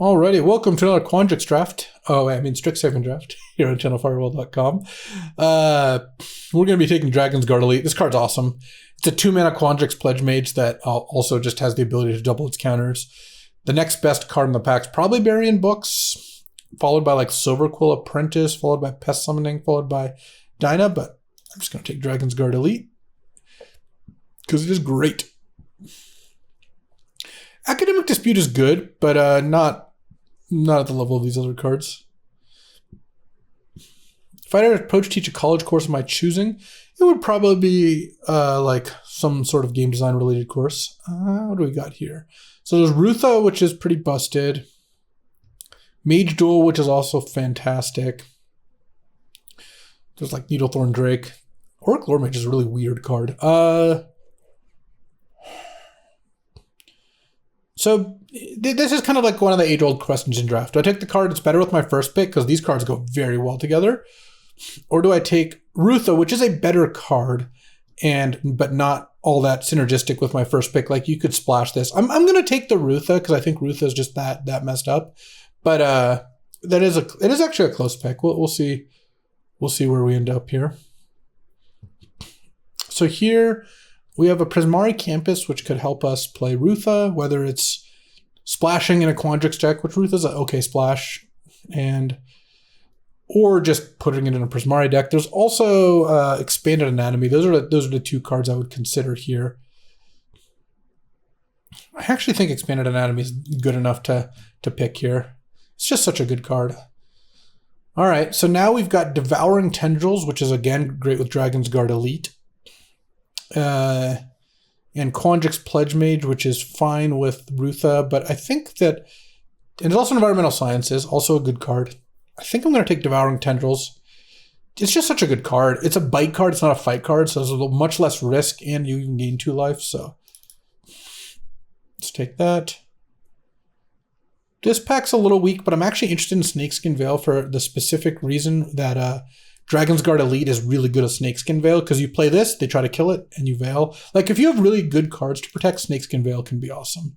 Alrighty, welcome to another Quandrix draft. Strixhaven draft here on channelfirewall.com. We're going to be taking Dragon's Guard Elite. This card's awesome. It's a 2-mana Quandrix Pledge Mage that also just has the ability to double its counters. The next best card in the pack is probably Burying Books, followed by like Silverquill Apprentice, followed by Pest Summoning, followed by Dyna, but I'm just going to take Dragon's Guard Elite because it is great. Academic Dispute is good, but not at the level of these other cards. If I had to approach teach a college course of my choosing, it would probably be like some sort of game design related course. What do we got here? So there's Rutha, which is pretty busted. Mage Duel, which is also fantastic. There's like Needlethorn Drake. Orc Lore Mage is a really weird card. So this is kind of like one of the age-old questions in draft. Do I take the card that's better with my first pick because these cards go very well together? Or do I take Rutha, which is a better card, but not all that synergistic with my first pick? Like you could splash this. I'm going to take the Rutha because I think Rutha is just that messed up. But it is actually a close pick. We'll see. We'll see where we end up here. So here we have a Prismari Campus, which could help us play Rutha, whether it's splashing in a Quandrix deck, which Rutha's an okay splash, or just putting it in a Prismari deck. There's also Expanded Anatomy. Those are the two cards I would consider here. I actually think Expanded Anatomy is good enough to pick here. It's just such a good card. All right, so now we've got Devouring Tendrils, which is again great with Dragon's Guard Elite. And Quandrix Pledge Mage, which is fine with Rutha, but I think that, and it's also Environmental Sciences, also a good card. I think I'm going to take Devouring Tendrils. It's just such a good card. It's a bite card, it's not a fight card, so there's a little much less risk, and you can gain 2 life, so let's take that. This pack's a little weak, but I'm actually interested in Snakeskin Veil for the specific reason that Dragon's Guard Elite is really good at Snakeskin Veil, because you play this, they try to kill it, and you Veil. Like, if you have really good cards to protect, Snakeskin Veil can be awesome.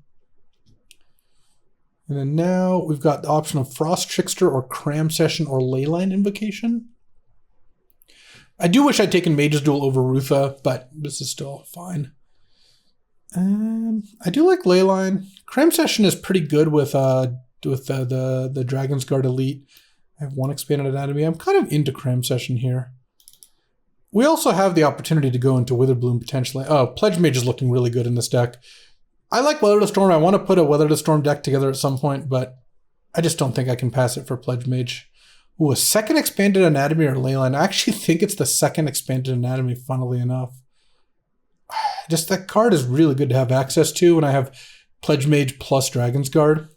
And then now we've got the option of Frost Trickster or Cram Session or Leyline Invocation. I do wish I'd taken Mage's Duel over Rutha, but this is still fine. I do like Leyline. Cram Session is pretty good with the Dragon's Guard Elite. I have 1 Expanded Anatomy. I'm kind of into Cram Session here. We also have the opportunity to go into Witherbloom potentially. Oh, Pledge Mage is looking really good in this deck. I like Weather to Storm. I want to put a Weather to Storm deck together at some point, but I just don't think I can pass it for Pledge Mage. Ooh, a 2nd Expanded Anatomy or Leyline. I actually think it's the 2nd Expanded Anatomy, funnily enough. Just that card is really good to have access to when I have Pledge Mage plus Dragon's Guard.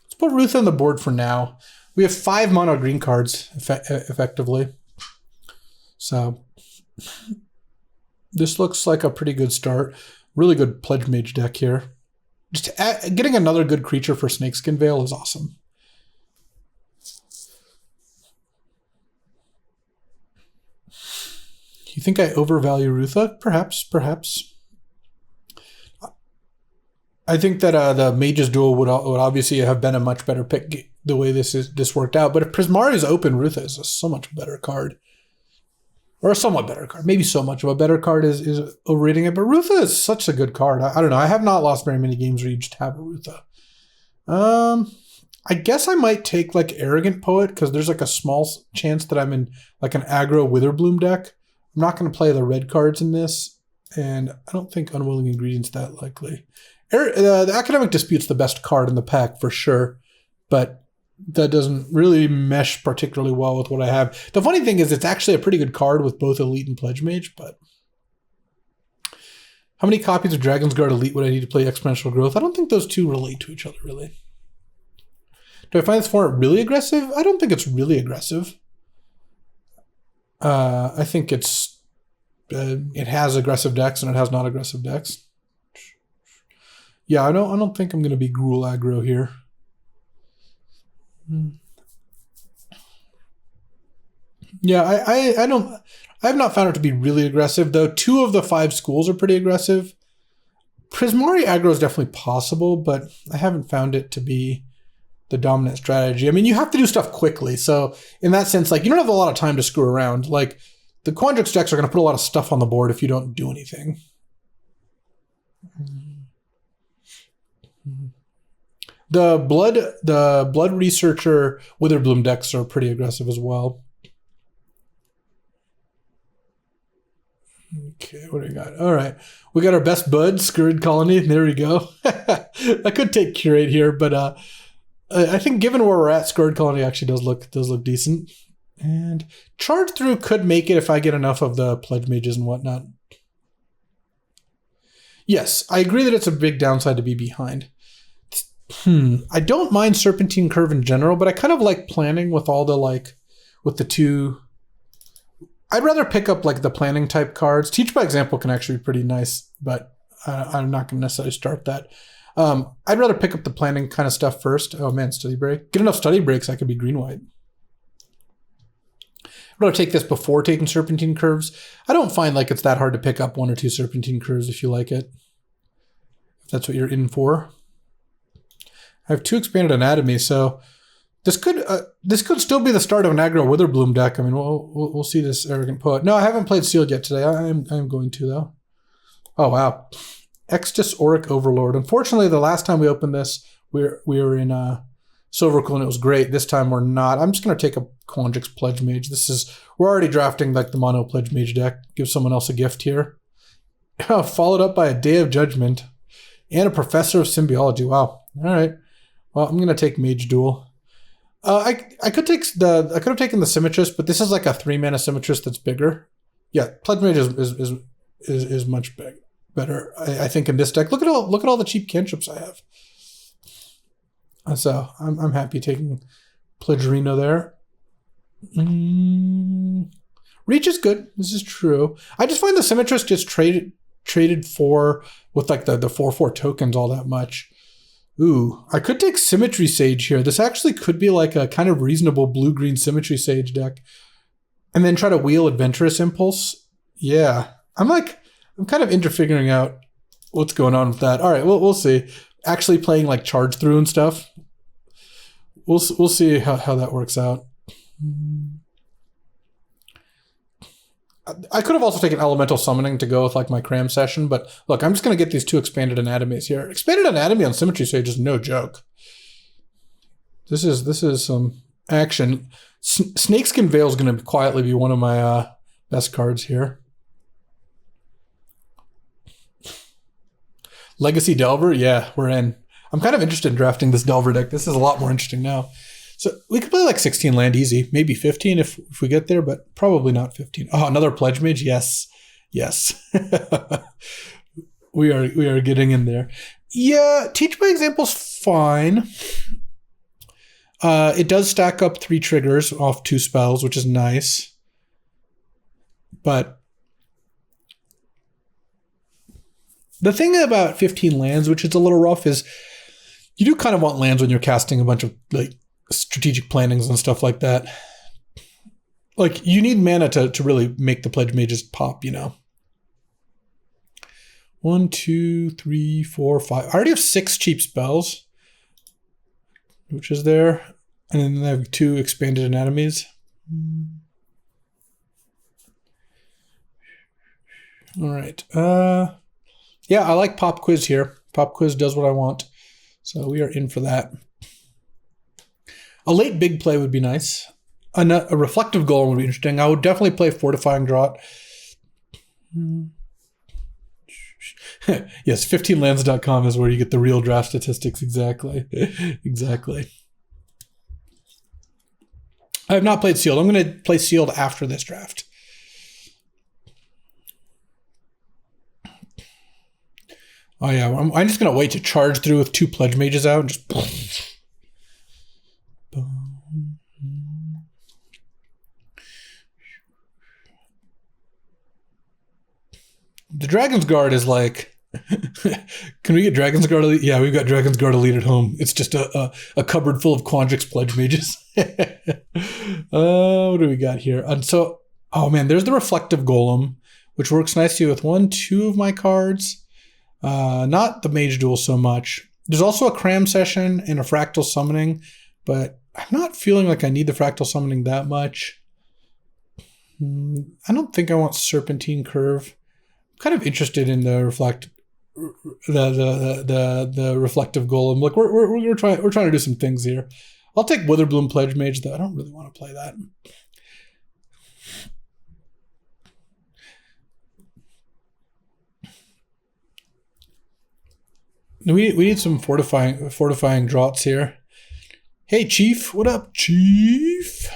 Let's put Rutha on the board for now. We have 5 mono green cards, effectively. So this looks like a pretty good start. Really good Pledge Mage deck here. Just getting another good creature for Snakeskin Veil is awesome. You think I overvalue Rutha? Perhaps. I think that the Mage's Duel would obviously have been a much better pick the way this worked out. But if Prismari is open, Rutha is a so much better card. Or a somewhat better card. Maybe so much of a better card is overrating it. But Rutha is such a good card. I don't know. I have not lost very many games where you just have a Rutha. I guess I might take like Arrogant Poet because there's like a small chance that I'm in like an aggro Witherbloom deck. I'm not going to play the red cards in this, and I don't think Unwilling Ingredient's that likely. The Academic Dispute's the best card in the pack for sure, but that doesn't really mesh particularly well with what I have. The funny thing is it's actually a pretty good card with both Elite and Pledge Mage, but how many copies of Dragon's Guard Elite would I need to play Exponential Growth? I don't think those two relate to each other, really. Do I find this format really aggressive? I don't think it's really aggressive. I think it has aggressive decks and it has not aggressive decks. Yeah, I don't think I'm going to be Gruul aggro here. Yeah, I have not found it to be really aggressive though. 2 of the 5 schools are pretty aggressive. Prismari aggro is definitely possible, but I haven't found it to be the dominant strategy. I mean, you have to do stuff quickly. So in that sense, like, you don't have a lot of time to screw around. Like, the Quandrix decks are going to put a lot of stuff on the board if you don't do anything. The Blood Researcher Witherbloom decks are pretty aggressive as well. Okay, what do we got? All right, we got our best bud, Scurrid Colony. There we go. I could take Curate here, but I think given where we're at, Scurrid Colony actually does look decent. And Charge Through could make it if I get enough of the Pledge Mages and whatnot. Yes, I agree that it's a big downside to be behind. I don't mind Serpentine Curve in general, but I kind of like planning with all the, like, with the two. I'd rather pick up, like, the planning type cards. Teach by Example can actually be pretty nice, but I'm not going to necessarily start that. I'd rather pick up the planning kind of stuff first. Oh man, Study Break. Get enough Study Breaks, I could be green-white. I'd rather take this before taking Serpentine Curves. I don't find like it's that hard to pick up 1 or 2 Serpentine Curves if you like it. If that's what you're in for. I have 2 Expanded Anatomy, so this could still be the start of an aggro Witherbloom deck. I mean, we'll see this Arrogant Poet. No, I haven't played Sealed yet today. I'm going to, though. Oh, wow. Extus Auric Overlord. Unfortunately, the last time we opened this, we were in Silverquill and it was great. This time we're not. I'm just going to take a Quandrix Pledge Mage. We're already drafting like the mono Pledge Mage deck. Give someone else a gift here. Followed up by a Day of Judgment and a Professor of Symbiology. Wow. All right. Well, I'm going to take Mage Duel. I could have taken the Symmetrist, but this is like a 3-mana Symmetrist that's bigger. Yeah, Pledge Mage is much better. I think in this deck. Look at all the cheap cantrips I have. So I'm happy taking Pledge Arena there. Reach is good. This is true. I just find the Symmetrist gets traded for with like the 4/4 tokens all that much. Ooh, I could take Symmetry Sage here. This actually could be like a kind of reasonable blue-green Symmetry Sage deck. And then try to wheel Adventurous Impulse. Yeah. I'm kind of into figuring out what's going on with that. All right, we'll see. Actually playing like Charge Through and stuff. We'll see how that works out. I could have also taken Elemental Summoning to go with like my cram session, but look, I'm just going to get these 2 Expanded Anatomies here. Expanded Anatomy on Symmetry Sage is no joke. This is some action. Snakeskin Veil is going to quietly be one of my best cards here. Legacy Delver, yeah, we're in. I'm kind of interested in drafting this Delver deck. This is a lot more interesting now. So we could play like 16 land easy, maybe 15 if we get there, but probably not 15. Oh, another Pledge Mage? Yes. we are getting in there. Yeah, Teach by Example's fine. It does stack up 3 triggers off 2 spells, which is nice. But the thing about 15 lands, which is a little rough, is you do kind of want lands when you're casting a bunch of like strategic plannings and stuff like that. Like, you need mana to really make the Pledge Mages pop, you know. 1, 2, 3, 4, 5. I already have 6 cheap spells, which is there. And then I have 2 Expanded Anatomies. All right. Yeah, I like Pop Quiz here. Pop Quiz does what I want. So we are in for that. A late big play would be nice. A Reflective Golem would be interesting. I would definitely play Fortifying Draught. Yes, 15lands.com is where you get the real draft statistics. Exactly. Exactly. I have not played Sealed. I'm going to play Sealed after this draft. Oh yeah, I'm just going to wait to Charge Through with 2 Pledge Mages out and just... The Dragon's Guard is like... Can we get Dragon's Guard Elite? Yeah, we've got Dragon's Guard Elite at home. It's just a cupboard full of Quandrix Pledge Mages. What do we got here? And so, oh man, there's the Reflective Golem, which works nicely with 1, 2 of my cards. Not the Mage Duel so much. There's also a Cram Session and a Fractal Summoning, but I'm not feeling like I need the Fractal Summoning that much. I don't think I want Serpentine Curve. I'm kind of interested in the the reflective golem. Look, we're trying to do some things here. I'll take Witherbloom Pledge Mage, though. I don't really want to play that. We need some fortifying draughts here. Hey, Chief. What up, Chief?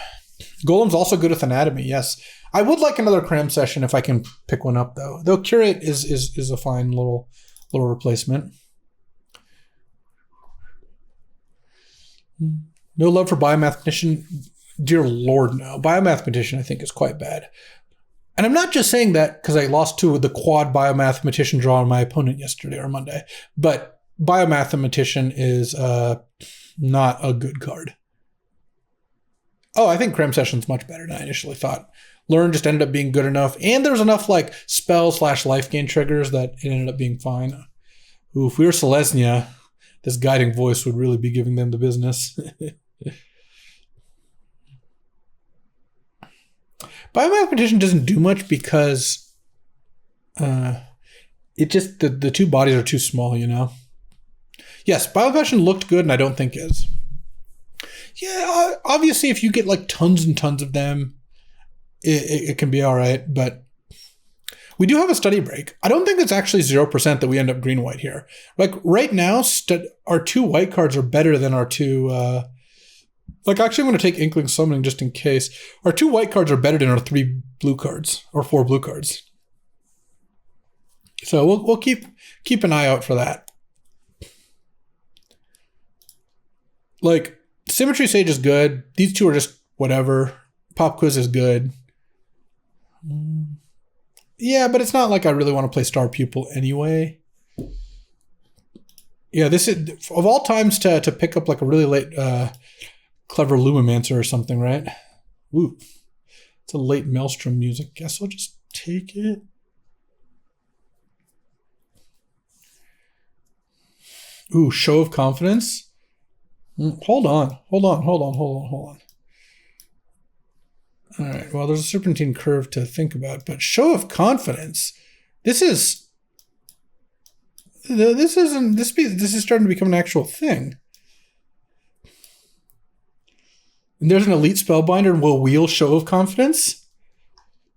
Golem's also good with Anatomy, yes. I would like another Cram Session if I can pick one up, though. Though Curate is a fine little replacement. No love for Biomathematician? Dear Lord, no. Biomathematician, I think, is quite bad. And I'm not just saying that because I lost to the quad Biomathematician draw on my opponent yesterday or Monday, but Biomathematician is not a good card. Oh, I think Cram Session's much better than I initially thought. Learn just ended up being good enough, and there was enough like spell/life gain triggers that it ended up being fine. Ooh, if we were Selesnya, this guiding voice would really be giving them the business. Biomathematician doesn't do much because it just the two bodies are too small, you know. Yes, Biomathematician looked good, and I don't think is. Yeah, obviously, if you get like tons and tons of them, it can be all right, but we do have a study break. I don't think it's actually 0% that we end up green-white here. Like right now, our two white cards are better than our two. Like actually, I'm going to take Inkling Summoning just in case. Our two white cards are better than our 3 blue cards or 4 blue cards. So we'll keep an eye out for that. Like Symmetry Sage is good. These two are just whatever. Pop Quiz is good. Yeah, but it's not like I really want to play Star Pupil anyway. Yeah, this is of all times to pick up like a really late Clever Lumimancer or something, right? Ooh, it's a late Maelstrom music. Guess I'll just take it. Ooh, Show of Confidence. Hold on. All right, well, there's a Serpentine Curve to think about, but Show of Confidence. This is starting to become an actual thing. And there's an Elite Spellbinder and we'll wheel Show of Confidence.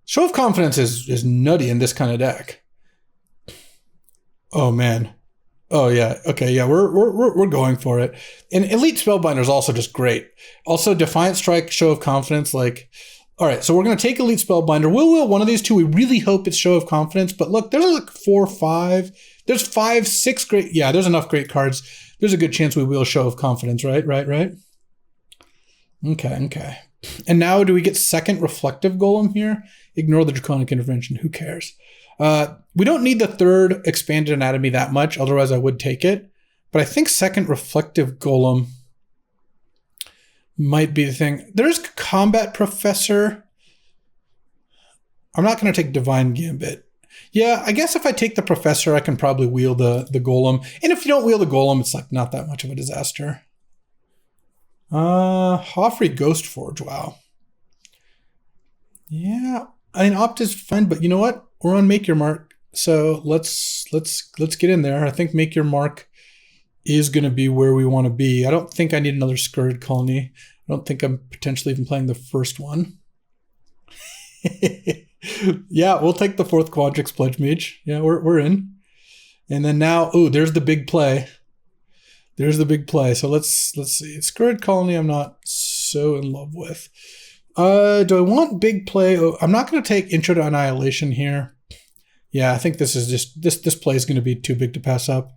Show of Confidence is nutty in this kind of deck. Oh man. Oh yeah. Okay. Yeah, we're going for it. And Elite Spellbinder is also just great. Also, Defiant Strike, Show of Confidence. Like, all right. So we're gonna take Elite Spellbinder. We'll wheel one of these two. We really hope it's Show of Confidence. But look, there's like 4 or 5. There's 5, 6 great. Yeah, there's enough great cards. There's a good chance we wheel Show of Confidence. Right. Okay. And now do we get second Reflective Golem here? Ignore the Draconic Intervention. Who cares? We don't need the third Expanded Anatomy that much. Otherwise, I would take it. But I think second Reflective Golem might be the thing. There's Combat Professor. I'm not going to take Divine Gambit. Yeah, I guess if I take the Professor, I can probably wheel the Golem. And if you don't wheel the Golem, it's like not that much of a disaster. Hoffrey Ghost Forge. Wow. Yeah, I mean, Opt is fine, but you know what? We're on Make Your Mark, so let's get in there. I think Make Your Mark is going to be where we want to be. I don't think I need another Scurrid Colony. I don't think I'm potentially even playing the first one. Yeah, we'll take the 4th Quadrix Pledge Mage. Yeah, we're in. And then now, ooh, there's the big play. There's the big play. So let's see. Scurrid Colony I'm not so in love with. Do I want big play? Oh, I'm not going to take Intro to Annihilation here. Yeah, I think this is just this play is going to be too big to pass up.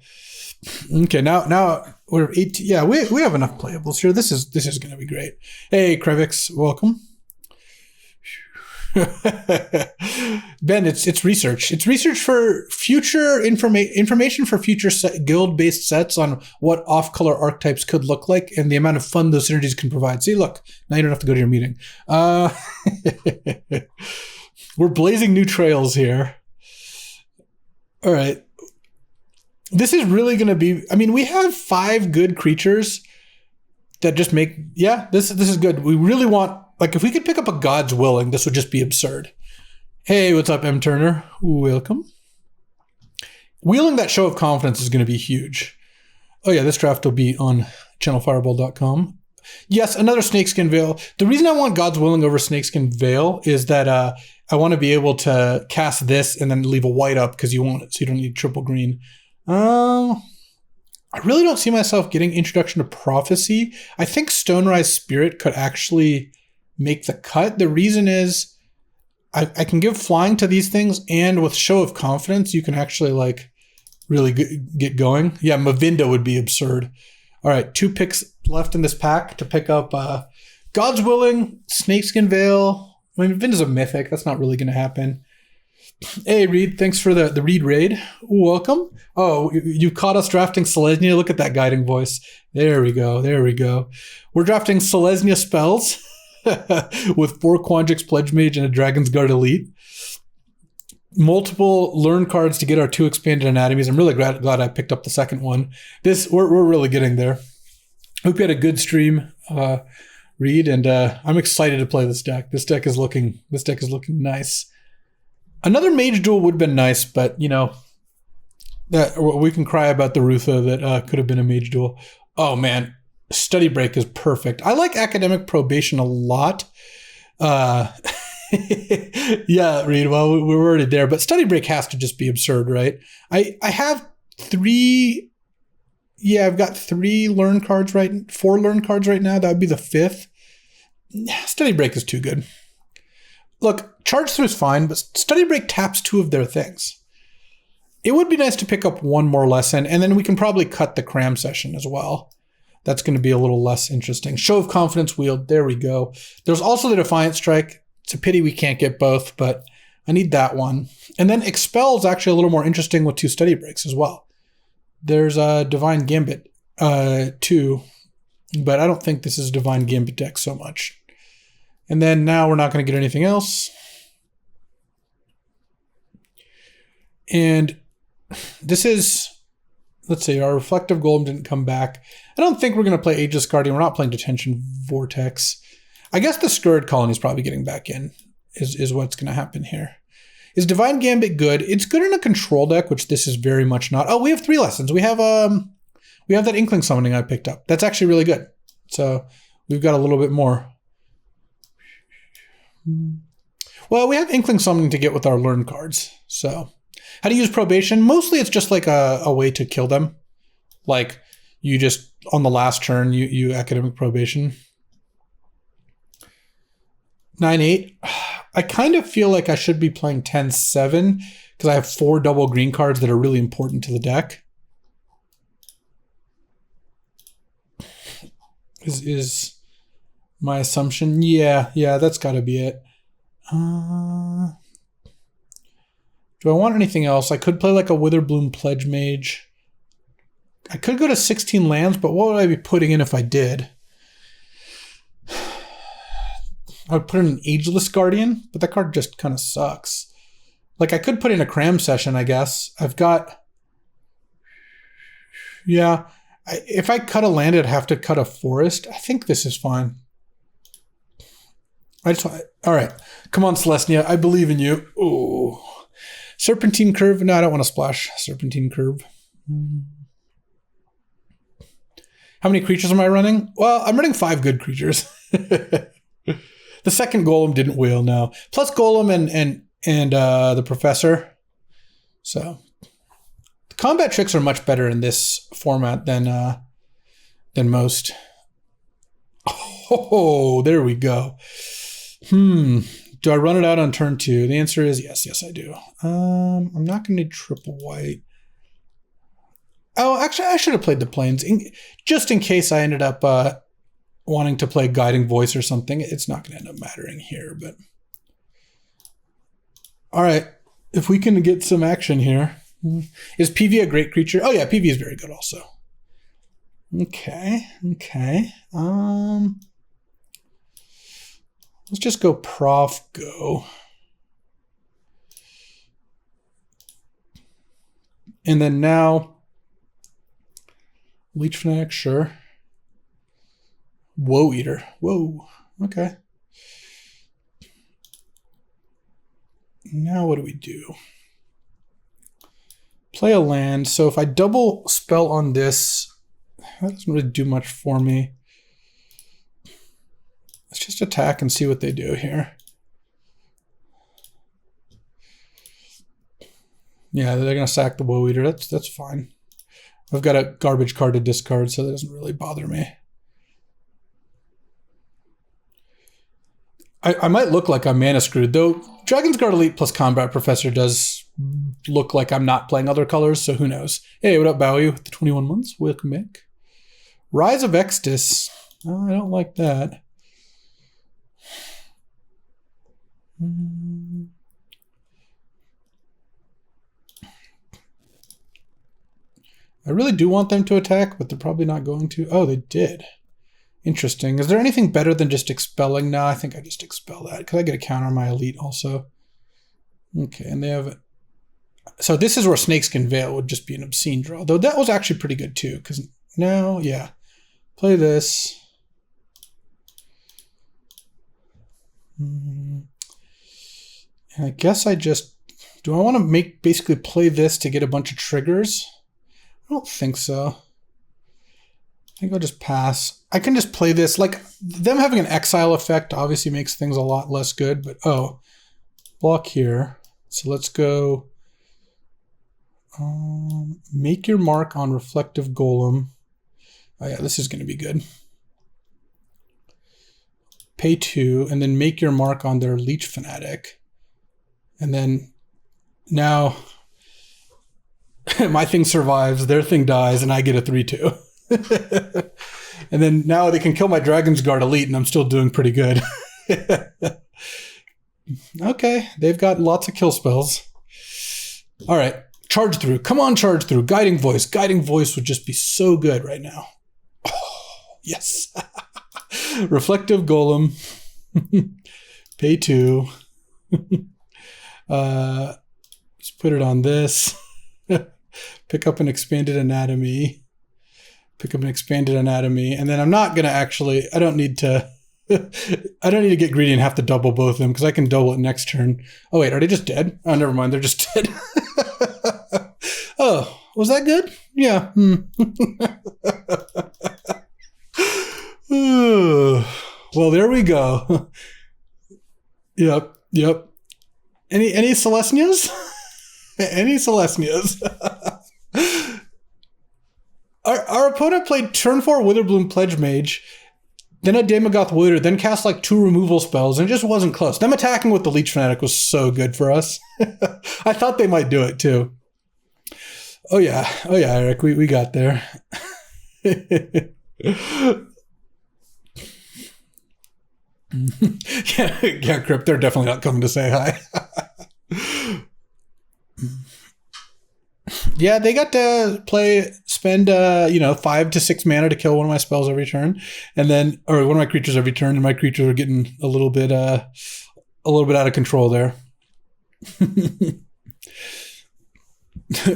Okay, now we're 18. Yeah, we have enough playables here. This is going to be great. Hey, Krevix, welcome. Ben, it's research. It's research for future information for future guild-based sets on what off-color archetypes could look like and the amount of fun those synergies can provide. See, look, now you don't have to go to your meeting. We're blazing new trails here. All right. This is really going to be, I mean, we have 5 good creatures that just make, yeah, this is good. We really want, like, if we could pick up a God's Willing, this would just be absurd. Hey, what's up, M. Turner? Welcome. Wheeling that Show of Confidence is going to be huge. Oh yeah, this draft will be on channelfireball.com. Yes, another Snakeskin Veil. The reason I want God's Willing over Snakeskin Veil is that I want to be able to cast this and then leave a white up because you want it, so you don't need triple green. I really don't see myself getting Introduction to Prophecy. I think Stonerise Spirit could actually make the cut. The reason is I can give flying to these things, and with Show of Confidence, you can actually like really get going. Yeah, Mavinda would be absurd. All right, 2 picks left in this pack to pick up God's Willing, Snakeskin Veil. I mean, Mavinda's a mythic. That's not really going to happen. Hey, Reed, thanks for the Reed raid. Welcome. Oh, you caught us drafting Selesnya. Look at that guiding voice. There we go. There we go. We're drafting Selesnya spells with 4 Quandrix Pledge Mage and a Dragon's Guard Elite. Multiple learn cards to get our 2 expanded anatomies. I'm really glad I picked up the second one. We're really getting there. Hope you had a good stream, Reed, and I'm excited to play this deck. This deck is looking nice. Another Mage Duel would have been nice, but you know, that we can cry about the Rutha that could have been a Mage Duel. Oh man, Study Break is perfect. I like Academic Probation a lot. Yeah, Reed, well, we're already there, but Study Break has to just be absurd, right? I have 3, yeah, I've got 3 learn cards 4 learn cards right now. That would be the 5th. Study Break is too good. Look, Charge Through is fine, but Study Break taps 2 of their things. It would be nice to pick up 1 more lesson, and then we can probably cut the cram session as well. That's going to be a little less interesting. Show of Confidence Wield, there we go. There's also the Defiant Strike. It's a pity we can't get both, but I need that one. And then Expel is actually a little more interesting with 2 Study Breaks as well. There's a Divine Gambit too, but I don't think this is a Divine Gambit deck so much. And then now we're not going to get anything else. And this is, let's see, our Reflective Golem didn't come back. I don't think we're going to play Ageless Guardian. We're not playing Detention Vortex. I guess the Scourge Colony is probably getting back in, is what's going to happen here. Is Divine Gambit good? It's good in a control deck, which this is very much not. Oh, we have 3 lessons. We have that Inkling Summoning I picked up. That's actually really good. So we've got a little bit more. Well, we have Inkling Summoning to get with our learn cards. So how to use Probation? Mostly it's just like a way to kill them. Like you just, on the last turn, you Academic Probation. 9-8. I kind of feel like I should be playing 10-7 because I have 4 double green cards that are really important to the deck. Is my assumption. Yeah, that's got to be it. Do I want anything else? I could play like a Witherbloom Pledge Mage. I could go to 16 lands, but what would I be putting in if I did? I would put in an Ageless Guardian, but that card just kind of sucks. Like, I could put in a Cram Session, I guess. I've got... Yeah. If I cut a land, I'd have to cut a forest. I think this is fine. All right. Come on, Selesnya. I believe in you. Ooh. Serpentine Curve. No, I don't want to splash Serpentine Curve. How many creatures am I running? Well, I'm running 5 good creatures. The second Golem didn't wheel, no. Plus Golem and the Professor. So the combat tricks are much better in this format than most. Oh, there we go. Do I run it out on turn 2? The answer is yes. Yes, I do. I'm not going to need triple white. Oh, actually, I should have played the Plains. Just in case I ended up wanting to play Guiding Voice or something. It's not going to end up mattering here, but... All right. If we can get some action here. Is PV a great creature? Oh, yeah, PV is very good also. Okay. Let's just go Prof. Go. And then now Leech Fanatic, sure. Woe Eater. Whoa. Okay. Now what do we do? Play a land. So if I double spell on this, that doesn't really do much for me. Let's just attack and see what they do here. Yeah, they're going to sack the Woe Eater. That's fine. I've got a garbage card to discard, so that doesn't really bother me. I might look like I'm mana screwed, though Dragon's Guard Elite plus Combat Professor does look like I'm not playing other colors, so who knows. Hey, what up, Bowie, with the 21 months? Welcome back. Rise of Extus. Oh, I don't like that. I really do want them to attack, but they're probably not going to. Oh, they did. Interesting. Is there anything better than just expelling? No, I think I just expel that because I get a counter on my elite also. Okay, and they have... So this is where Snakeskin Veil would just be an obscene draw. Though that was actually pretty good too, because now, yeah. Play this. And I guess I just... Do I want to basically play this to get a bunch of triggers? I don't think so. I think I'll just pass. I can just play this. Like, them having an exile effect obviously makes things a lot less good, but oh, block here. So let's go make your mark on Reflective Golem. Oh yeah, this is going to be good. Pay 2, and then make your mark on their Leech Fanatic. And then now my thing survives, their thing dies, and I get a 3/2. And then now they can kill my Dragon's Guard Elite, and I'm still doing pretty good. Okay, they've got lots of kill spells. All right, charge through. Come on, charge through. Guiding Voice. Guiding Voice would just be so good right now. Oh, yes. Reflective Golem. Pay 2. Let's put it on this. Pick up an Expanded Anatomy. Pick up an Expanded Anatomy. And then I'm not going to actually... I don't need to get greedy and have to double both of them because I can double it next turn. Oh, wait. Are they just dead? Oh, never mind. They're just dead. Oh, was that good? Yeah. Well, there we go. Yep. Any Selesnyas? Any Selesnyas? Our opponent played turn 4 Witherbloom Pledge Mage, then a Daemogoth Wooder, then cast like 2 removal spells, and it just wasn't close. Them attacking with the Leech Fanatic was so good for us. I thought they might do it too. Oh yeah, Eric, we got there. yeah, Crypt, they're definitely not coming to say hi. Yeah, they got to spend 5 to 6 mana to kill one of my spells every turn, and then one of my creatures every turn, and my creatures are getting a little bit out of control there.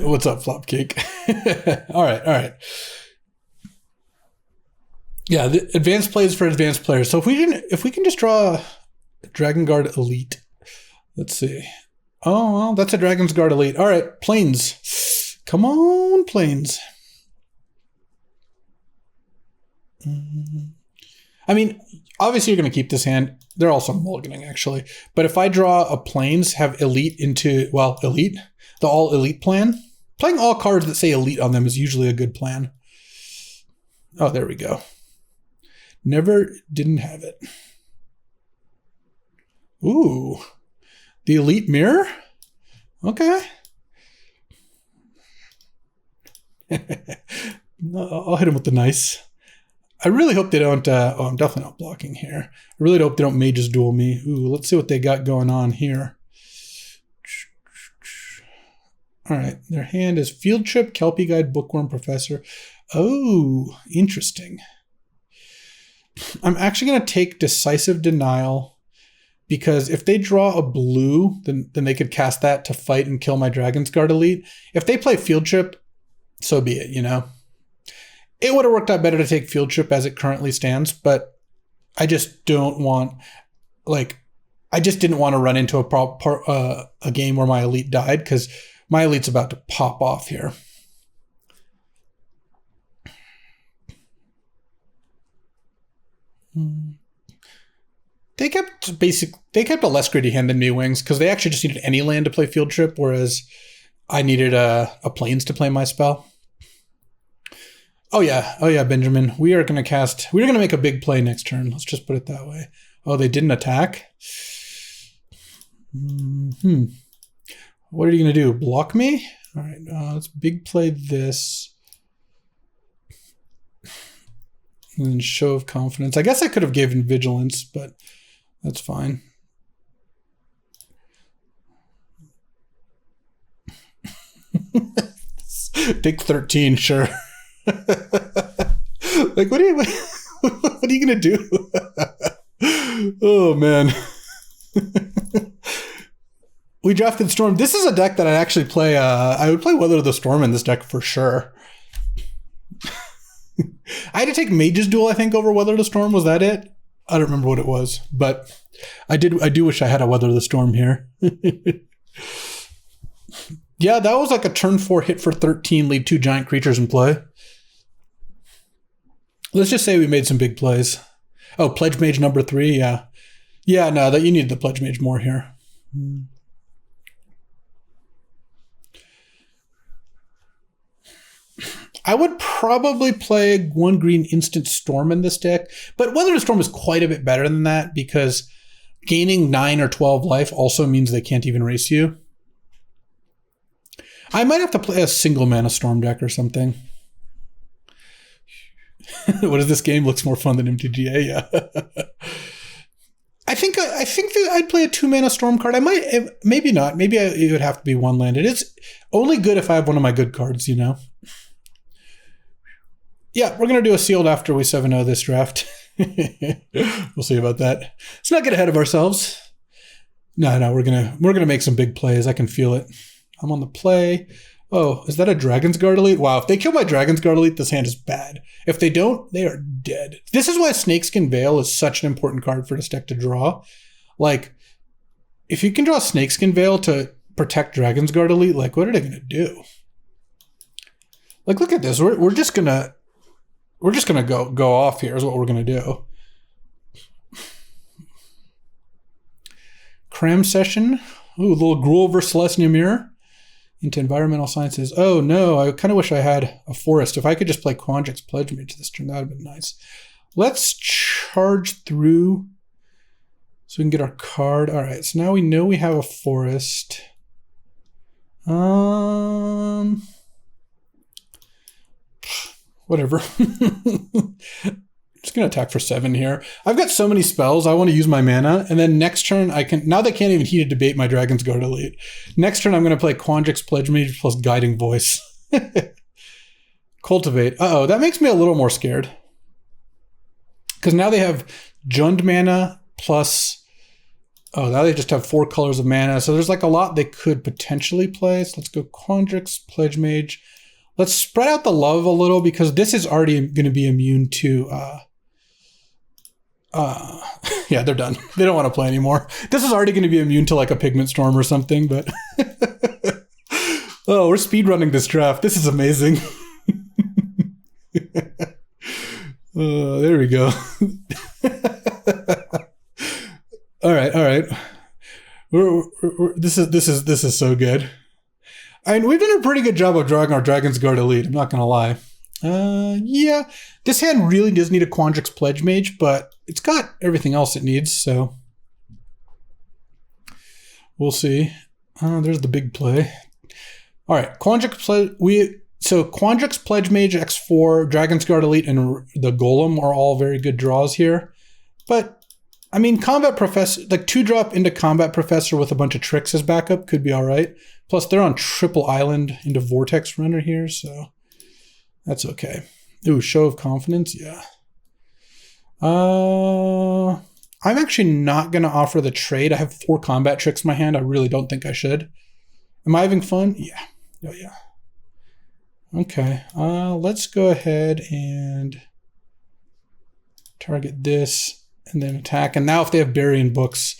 What's up, Flopcake? All right. Yeah, the advanced plays for advanced players. So if we can just draw a Dragon Guard Elite, let's see. Oh, well, that's a Dragon's Guard Elite. All right, Plains. Come on, Plains. I mean, obviously you're going to keep this hand. They're also mulliganing, actually. But if I draw a Plains, have Elite into, Elite, the all Elite plan, playing all cards that say Elite on them is usually a good plan. Oh, there we go. Didn't have it. Ooh. The Elite Mirror? Okay. I'll hit him with the nice. I really hope they don't... I'm definitely not blocking here. I really hope they don't Mage's Duel me. Ooh, let's see what they got going on here. All right. Their hand is Field Trip, Kelpie Guide, Bookworm Professor. Oh, interesting. I'm actually going to take Decisive Denial because if they draw a blue, then they could cast that to fight and kill my Dragon's Guard Elite. If they play Field Trip, so be it, It would have worked out better to take Field Trip as it currently stands, but I just don't want, like, I just didn't want to run into a game where my elite died, because my elite's about to pop off here. They kept a less gritty hand than me, Wings, because they actually just needed any land to play Field Trip, whereas I needed a Plains to play my spell. Oh yeah, Benjamin. We're gonna make a big play next turn. Let's just put it that way. Oh, they didn't attack? What are you gonna do? Block me? All right, let's big play this. And then Show of Confidence. I guess I could have given Vigilance, but that's fine. Take 13, sure. Like, what are you gonna do? Oh man. We drafted Storm. This is a deck that I'd actually play. I would play Weather of the Storm in this deck for sure. I had to take Mage's Duel, I think, over Weather of the Storm. Was that it? I don't remember what it was, but I do wish I had a Weather of the Storm here. Yeah, that was like a turn 4 hit for 13, leave 2 giant creatures in play. Let's just say we made some big plays. Oh, Pledge Mage number 3, yeah. Yeah, no, that you need the Pledge Mage more here. I would probably play 1 green instant Storm in this deck, but Weather the Storm is quite a bit better than that, because gaining 9 or 12 life also means they can't even race you. I might have to play a single mana Storm deck or something. What is this game? Looks more fun than MTGA, yeah. I think that I'd play a 2 mana Storm card. I might, maybe not. Maybe it would have to be 1 landed. It's only good if I have one of my good cards, you know? Yeah, we're going to do a sealed after we 7-0 this draft. We'll see about that. Let's not get ahead of ourselves. No, we're gonna make some big plays. I can feel it. I'm on the play. Oh, is that a Dragon's Guard Elite? Wow, if they kill my Dragon's Guard Elite, this hand is bad. If they don't, they are dead. This is why Snakeskin Veil is such an important card for this deck to draw. Like, if you can draw Snakeskin Veil to protect Dragon's Guard Elite, like, what are they gonna do? Like, look at this. We're just gonna go off here is what we're gonna do. Cram Session. Ooh, a little Gruul versus Selesnya Mirror into Environmental Sciences. Oh no, I kind of wish I had a Forest. If I could just play Quandrix Pledge Mage this turn, that would have been nice. Let's charge through so we can get our card. All right, so now we know we have a Forest. Whatever. Just gonna attack for 7 here. I've got so many spells. I want to use my mana, and then next turn I can. Now they can't even Heated Debate my Dragon's Guard Elite. Next turn I'm gonna play Quandrix Pledge Mage plus Guiding Voice. Cultivate. Uh-oh, that makes me a little more scared. Because now they have Jund mana plus. Oh, now they just have 4 colors of mana. So there's like a lot they could potentially play. So let's go Quandrix Pledge Mage. Let's spread out the love a little, because this is already going to be immune to. Yeah, they're done. They don't want to play anymore. This is already going to be immune to like a Pigment Storm or something, but. Oh, we're speedrunning this draft. This is amazing. There we go. All right. This is so good. I mean, we've done a pretty good job of drawing our Dragon's Guard Elite, I'm not going to lie. Yeah, this hand really does need a Quandrix Pledge Mage, but it's got everything else it needs, so we'll see. There's the big play. All right, Quandrix Pledge Mage, X4, Dragon's Guard Elite, and the Golem are all very good draws here. But, I mean, Combat Professor, like 2-drop into Combat Professor with a bunch of tricks as backup could be all right. Plus, they're on triple island into Vortex Runner here, so that's okay. Ooh, Show of Confidence, yeah. I'm actually not going to offer the trade. I have 4 combat tricks in my hand. I really don't think I should. Am I having fun? Yeah. Oh, yeah. Okay, let's go ahead and target this and then attack. And now if they have burying books,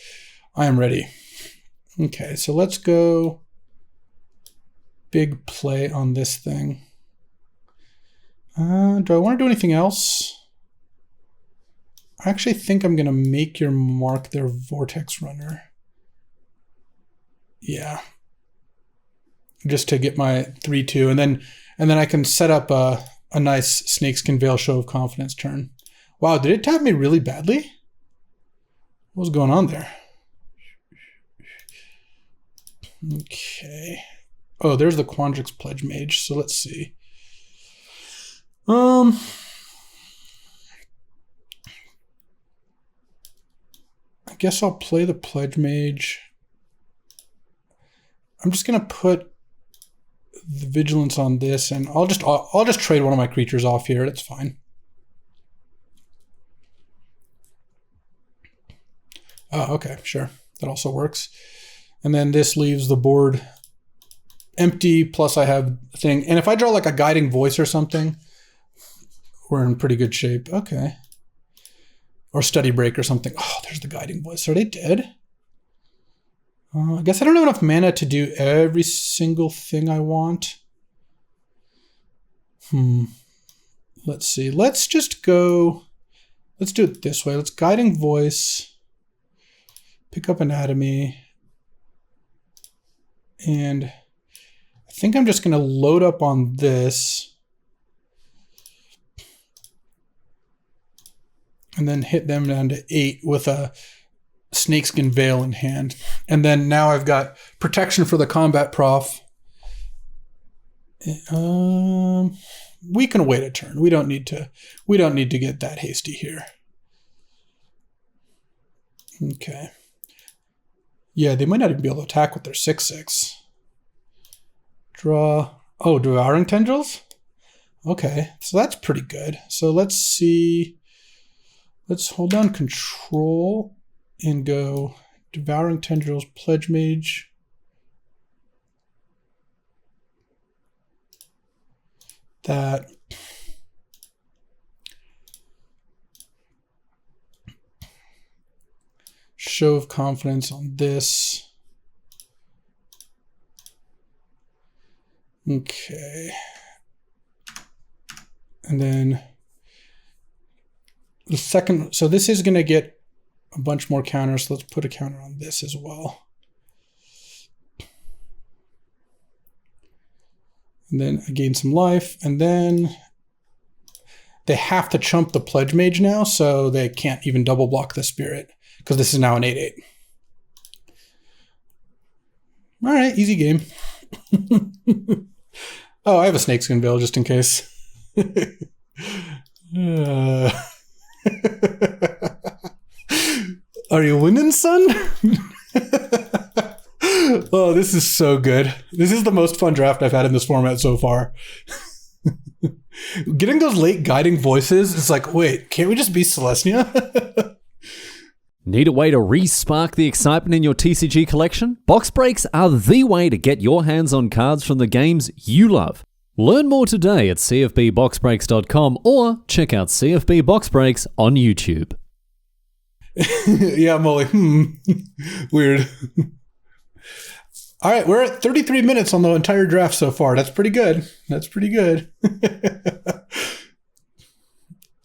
I am ready. Okay, so let's go big play on this thing. Do I want to do anything else? I actually think I'm going to make your mark their Vortex Runner. Yeah. Just to get my 3-2. And then I can set up a nice Snakeskin Veil Show of Confidence turn. Wow, did it tap me really badly? What was going on there? Okay. Oh, there's the Quandrix Pledge Mage. So let's see. I guess I'll play the Pledge Mage. I'm just gonna put the Vigilance on this, and I'll just trade one of my creatures off here. That's fine. Oh, okay, sure. That also works. And then this leaves the board empty, plus I have a thing. And if I draw like a Guiding Voice or something, we're in pretty good shape. Okay. Or Study Break or something. Oh, there's the Guiding Voice. Are they dead? I guess I don't have enough mana to do every single thing I want. Let's see. Let's just go. Let's do it this way. Let's Guiding Voice. Pick up Anatomy. And I think I'm just going to load up on this. And then hit them down to 8 with a Snakeskin Veil in hand. And then now I've got protection for the combat prof. We can wait a turn. We don't need to get that hasty here. Okay. Yeah, they might not even be able to attack with their 6/6. Draw. Oh, Devouring Tendrils? Okay, so that's pretty good. So let's see. Let's hold down Control and go Devouring Tendrils, Pledge Mage. That. Show of Confidence on this. Okay. And then the second, so this is going to get a bunch more counters. So let's put a counter on this as well. And then I gain some life. And then they have to chump the Pledge Mage now, so they can't even double block the Spirit, because this is now an 8/8. All right, easy game. Oh, I have a Snakeskin Veil just in case. Are you winning, son? Oh, this is so good. This is the most fun draft I've had in this format so far. Getting those late Guiding Voices, it's like, wait, can't we just be Selesnya? Need a way to re-spark the excitement in your TCG collection? Box breaks are the way to get your hands on cards from the games you love. Learn more today at cfbboxbreaks.com or check out CFB Box Breaks on YouTube. Yeah, I'm only, weird. All right, we're at 33 minutes on the entire draft so far. That's pretty good. That's pretty good.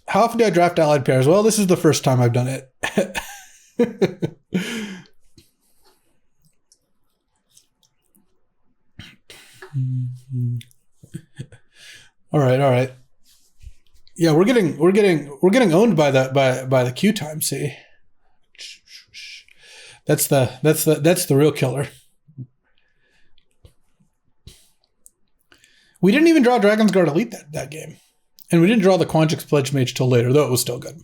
How often do I draft allied pairs? Well, this is the first time I've done it. All right. Yeah, we're getting owned by the queue time. See, that's the real killer. We didn't even draw Dragon's Guard Elite that game, and we didn't draw the Quandrix Pledge Mage till later, though it was still good.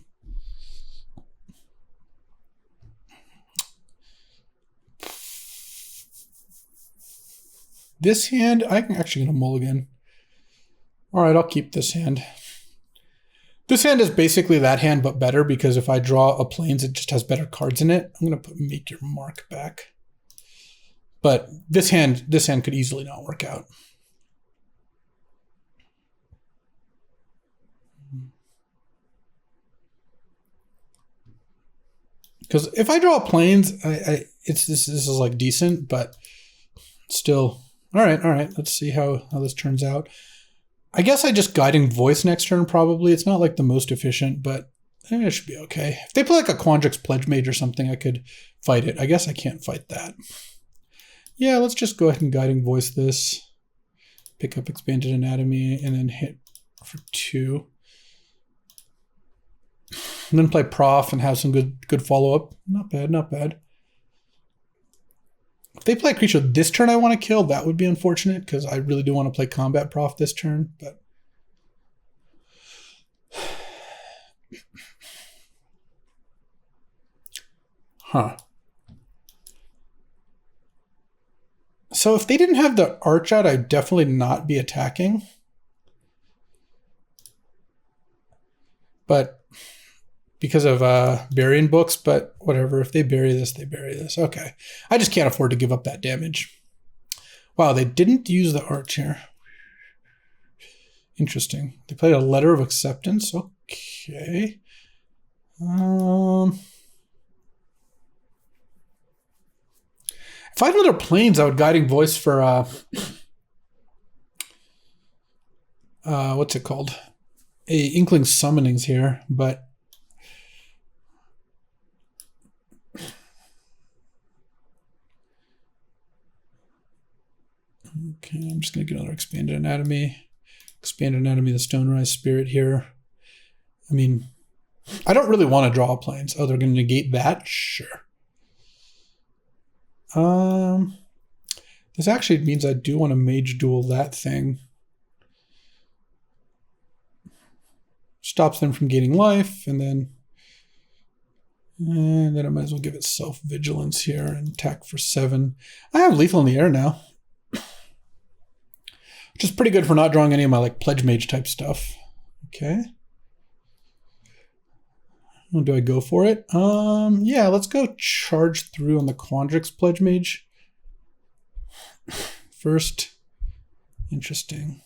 This hand, I can actually get a mulligan. All right, I'll keep this hand. This hand is basically that hand, but better, because if I draw a Plains, it just has better cards in it. I'm going to make your mark back. But this hand could easily not work out. Because if I draw planes, this is like decent, but still. All right. Let's see how this turns out. I guess I just Guiding Voice next turn, probably. It's not like the most efficient, but it should be okay. If they play like a Quandrix Pledge Mage or something, I could fight it. I guess I can't fight that. Yeah, let's just go ahead and Guiding Voice this. Pick up Expanded Anatomy and then hit for 2. And then play Prof and have some good follow-up. Not bad. If they play a creature this turn I want to kill, that would be unfortunate because I really do want to play Combat Prof this turn, but So if they didn't have the Arch out, I'd definitely not be attacking. But because of burying books, but whatever. If they bury this, they bury this. Okay. I just can't afford to give up that damage. Wow, they didn't use the Arch here. Interesting. They played a Letter of Acceptance. Okay. If I had another planes, I would Guiding Voice for what's it called? Inkling Summonings here, but okay, I'm just gonna get another Expanded Anatomy. Expanded Anatomy, the Stonerise Spirit here. I mean, I don't really want to draw planes. Oh, they're gonna negate that? Sure. This actually means I do want to Mage Duel that thing. Stops them from gaining life, and then I might as well give it Self-Vigilance here and attack for 7. I have Lethal in the Air now, which is pretty good for not drawing any of my like Pledge Mage type stuff. Okay. Do I go for it? Yeah, let's go charge through on the Quandrix Pledge Mage. First. Interesting.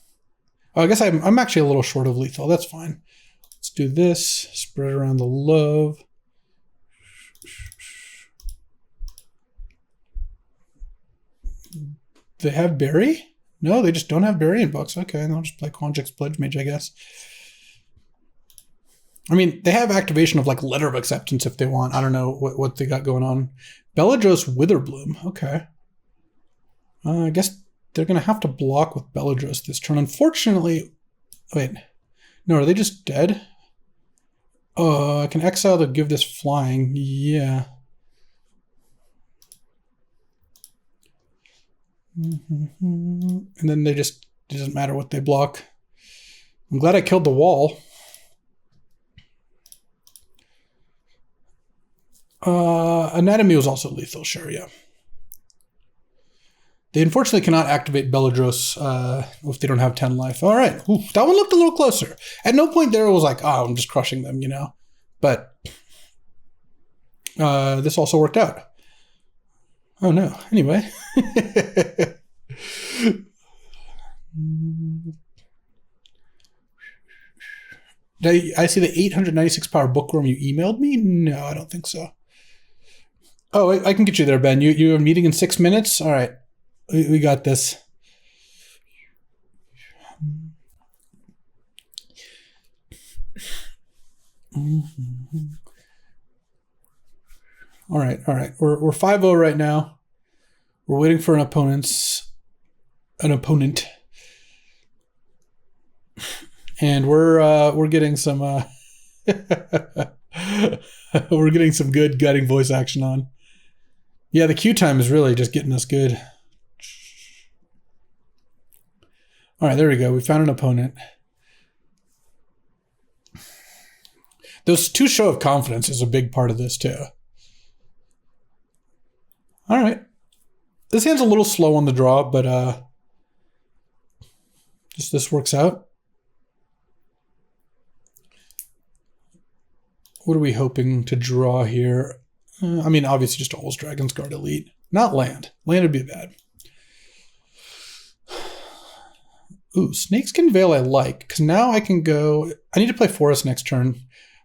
Oh, I guess I'm actually a little short of lethal. That's fine. Let's do this. Spread around the love. They have Bury? No, they just don't have Burying Books. Okay, and I'll just play Quandrix Pledge Mage, I guess. I mean, they have activation of like Letter of Acceptance if they want. I don't know what they got going on. Beledros Witherbloom. Okay. I guess they're going to have to block with Beledros this turn. Unfortunately, wait. No, are they just dead? I can exile to give this flying. Yeah. And then it doesn't matter what they block. I'm glad I killed the wall. Anatomy was also lethal, sure, yeah. They unfortunately cannot activate Beledros if they don't have 10 life. All right, ooh, that one looked a little closer. At no point there it was like, oh, I'm just crushing them, you know. But this also worked out. Oh no, anyway. I see the 896 power bookworm you emailed me? No, I don't think so. Oh, I can get you there, Ben. You have a meeting in 6 minutes? All right. We got this. All right. We're 5-0 right now. We're waiting for an opponent. And we're getting some we're getting some good Guiding Voice action on. Yeah, the queue time is really just getting us good. All right, there we go. We found an opponent. Those 2 show of confidence is a big part of this too. All right. This hand's a little slow on the draw, but this works out. What are we hoping to draw here? I mean, obviously just Old Dragon's Guard Elite. Not land. Land would be bad. Ooh, Snakeskin Veil I like, because now I can go... I need to play Forest next turn,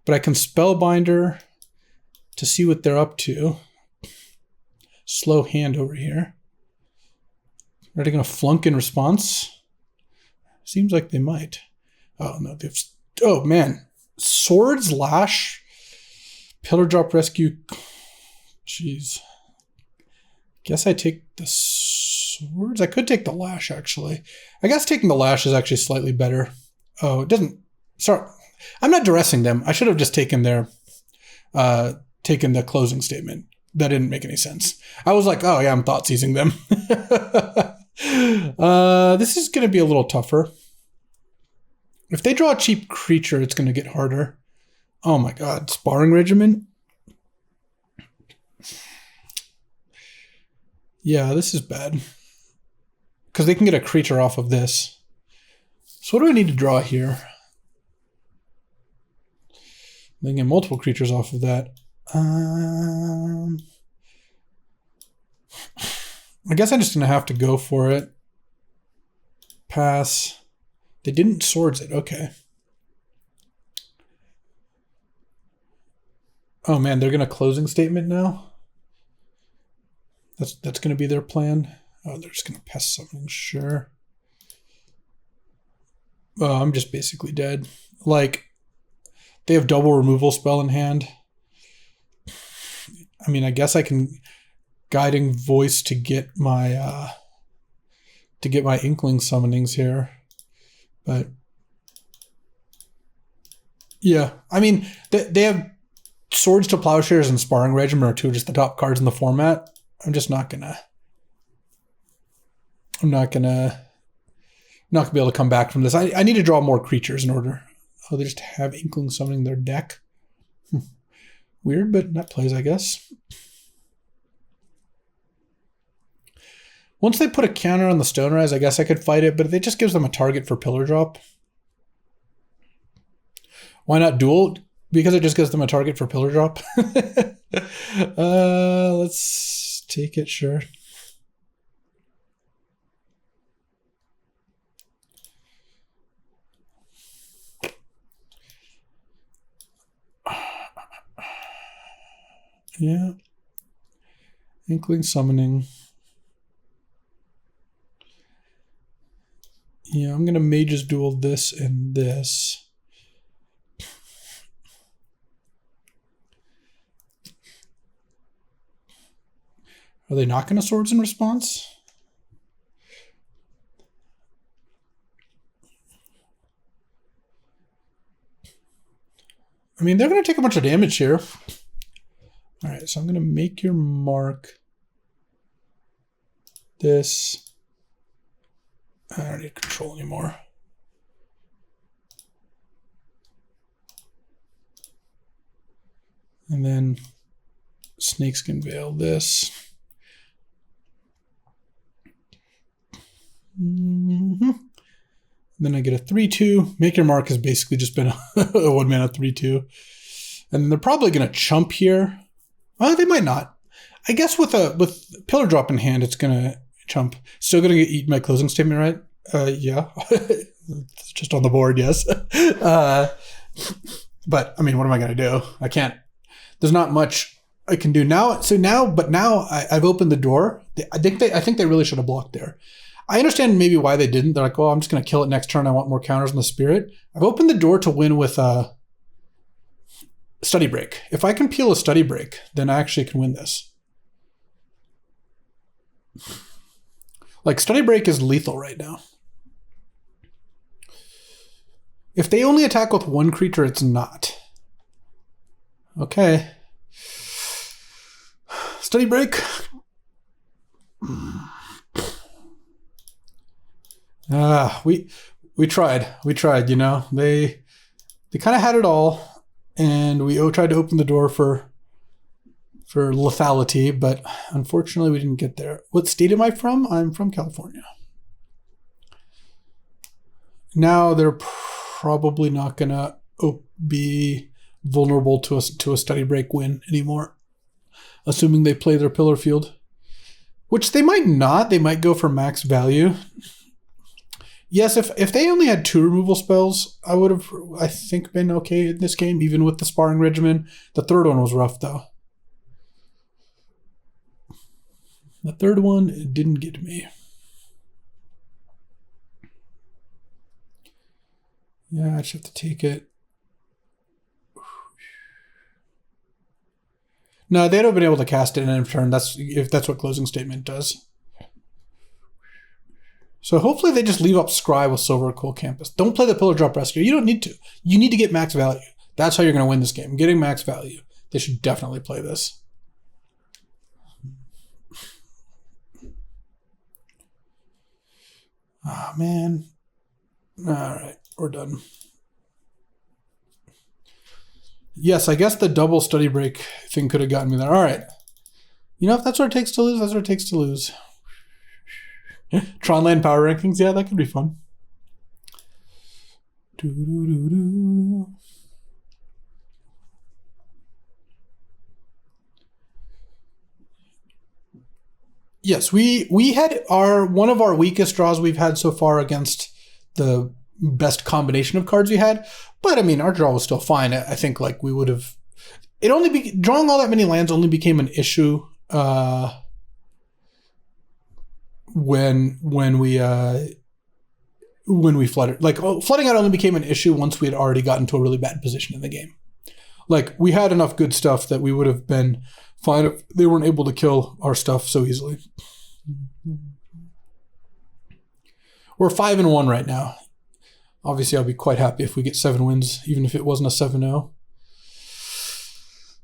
but I can Spellbinder to see what they're up to. Slow hand over here. Are they going to flunk in response? Seems like they might. Oh, no. Oh, man. Swords, Lash, Pillar Drop Rescue. Jeez. Guess I take the swords. I could take the Lash, actually. I guess taking the Lash is actually slightly better. Oh, it doesn't. Sorry. I'm not duressing them. I should have just taken their, taken the closing statement. That didn't make any sense. I was like, oh yeah, I'm thought seizing them. This is going to be a little tougher. If they draw a cheap creature, it's going to get harder. Oh my god, Sparring Regiment? Yeah, this is bad. Because they can get a creature off of this. So what do I need to draw here? They can get multiple creatures off of that. I guess I'm just going to have to go for it. Pass. They didn't swords it. Okay. Oh man, they're going to closing statement now? That's going to be their plan? Oh, they're just going to pass something. Sure. Oh, I'm just basically dead. Like, they have double removal spell in hand. I mean, I guess I can Guiding Voice to get my Inkling summonings here, but yeah, I mean they have Swords to Plowshares and Sparring Regiment are two of just the top cards in the format. I'm not gonna be able to come back from this. I need to draw more creatures in order. Oh, they just have Inkling summoning their deck. Weird, but that plays, I guess. Once they put a counter on the Stone Rise, I guess I could fight it, but it just gives them a target for Pillar Drop. Why not duel? Because it just gives them a target for Pillar Drop. Let's take it, sure. Yeah. Inkling summoning. Yeah, I'm going to Mage's Duel this and this. Are they not going to swords in response? I mean, they're going to take a bunch of damage here. All right, so I'm going to make your mark. This. I don't need control anymore. And then Snakeskin Veil this. Then I get a 3/2. Make your mark has basically just been a 1-mana 3/2. And they're probably going to chump here. Well, they might not. I guess with Pillar Drop in hand, it's going to chump. Still going to eat my closing statement, right? Yeah. It's just on the board, yes. But, I mean, what am I going to do? I can't. There's not much I can do now. So now I've opened the door. I think they really should have blocked there. I understand maybe why they didn't. They're like, oh, I'm just going to kill it next turn. I want more counters on the Spirit. I've opened the door to win with Study Break. If I can peel a Study Break, then I actually can win this. Like, Study Break is lethal right now. If they only attack with one creature, it's not. Okay. Study Break. We tried, you know. They kind of had it all, and we tried to open the door for lethality, but unfortunately we didn't get there. What state am I from? I'm from California. Now they're probably not gonna be vulnerable to a Study Break win anymore, assuming they play their Pillar Field, which they might not. They might go for max value. Yes, if they only had 2 removal spells, I would have, I think, been okay in this game, even with the Sparring Regimen. The third one was rough, though. The third one, it didn't get me. Yeah, I just have to take it. No, they'd have been able to cast it in a turn. If that's what closing statement does. So hopefully they just leave up Scry with Silver Coal Campus. Don't play the Pillar Drop Rescue. You don't need to. You need to get max value. That's how you're going to win this game. Getting max value. They should definitely play this. Oh, man. All right, we're done. Yes, I guess the double study break thing could have gotten me there. All right. You know, if that's what it takes to lose, that's what it takes to lose. Tronland power rankings, yeah, that could be fun. Yes, we had one of our weakest draws we've had so far against the best combination of cards we had. But I mean, our draw was still fine. I think like we would have. Drawing all that many lands only became an issue when we flooded. Like flooding out only became an issue once we had already gotten to a really bad position in the game. Like we had enough good stuff that we would have been fine if they weren't able to kill our stuff so easily. We're 5-1 right now. Obviously, I'll be quite happy if we get 7 wins, even if it wasn't a 7-0.